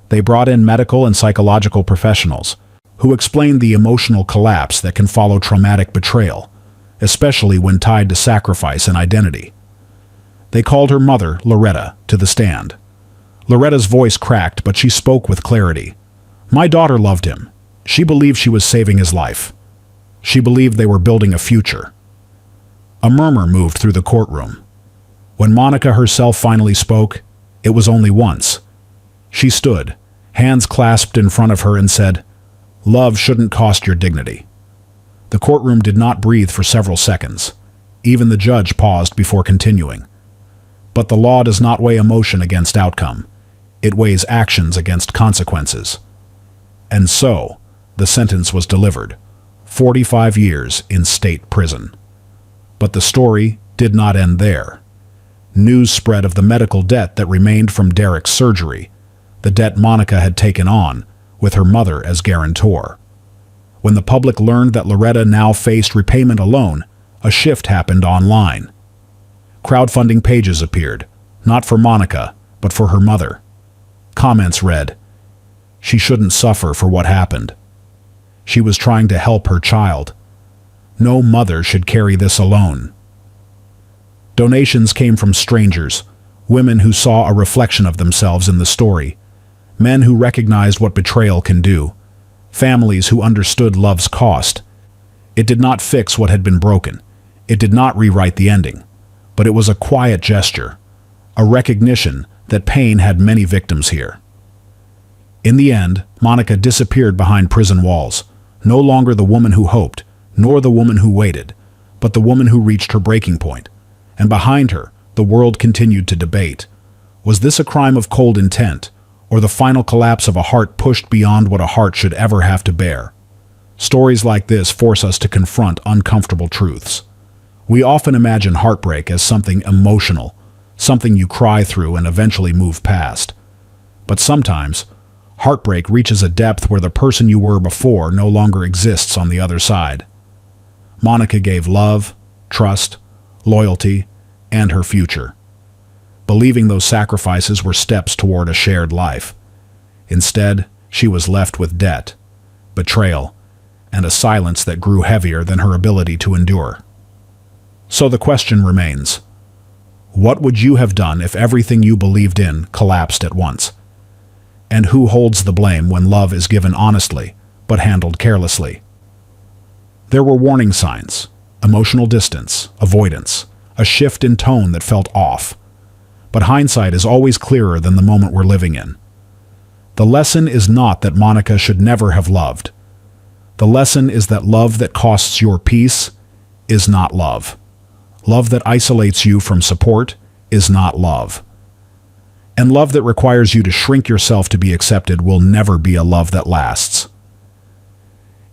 They brought in medical and psychological professionals, who explained the emotional collapse that can follow traumatic betrayal, especially when tied to sacrifice and identity. They called her mother, Loretta, to the stand, Loretta's voice cracked, but she spoke with clarity. My daughter loved him. She believed she was saving his life. She believed they were building a future. A murmur moved through the courtroom. When Monica herself finally spoke, it was only once. She stood, hands clasped in front of her, and said, "Love shouldn't cost your dignity." The courtroom did not breathe for several seconds. Even the judge paused before continuing. But the law does not weigh emotion against outcome. It weighs actions against consequences. And so, the sentence was delivered. 45 years in state prison. But the story did not end there. News spread of the medical debt that remained from Derek's surgery, the debt Monica had taken on, with her mother as guarantor. When the public learned that Loretta now faced repayment alone, a shift happened online. Crowdfunding pages appeared, not for Monica, but for her mother. Comments read, "She shouldn't suffer for what happened. She was trying to help her child. No mother should carry this alone." Donations came from strangers, women who saw a reflection of themselves in the story, men who recognized what betrayal can do, families who understood love's cost. It did not fix what had been broken. It did not rewrite the ending. But it was a quiet gesture, a recognition that pain had many victims here. In the end, Monica disappeared behind prison walls, no longer the woman who hoped, nor the woman who waited, but the woman who reached her breaking point. And behind her, the world continued to debate. Was this a crime of cold intent, or the final collapse of a heart pushed beyond what a heart should ever have to bear? Stories like this force us to confront uncomfortable truths. We often imagine heartbreak as something emotional, something you cry through and eventually move past. But sometimes, heartbreak reaches a depth where the person you were before no longer exists on the other side. Monica gave love, trust, loyalty, and her future, believing those sacrifices were steps toward a shared life. Instead, she was left with debt, betrayal, and a silence that grew heavier than her ability to endure. So the question remains, what would you have done if everything you believed in collapsed at once? And who holds the blame when love is given honestly, but handled carelessly? There were warning signs, emotional distance, avoidance, a shift in tone that felt off. But hindsight is always clearer than the moment we're living in. The lesson is not that Monica should never have loved. The lesson is that love that costs your peace is not love. Love that isolates you from support is not love. And love that requires you to shrink yourself to be accepted will never be a love that lasts.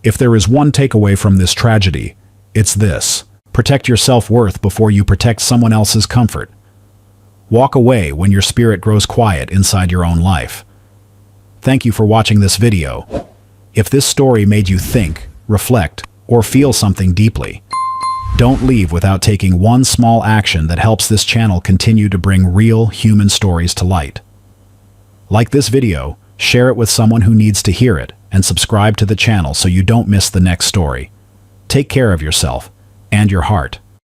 If there is one takeaway from this tragedy, it's this: protect your self-worth before you protect someone else's comfort. Walk away when your spirit grows quiet inside your own life. Thank you for watching this video. If this story made you think, reflect, or feel something deeply, don't leave without taking one small action that helps this channel continue to bring real human stories to light. Like this video, share it with someone who needs to hear it, and subscribe to the channel so you don't miss the next story. Take care of yourself and your heart.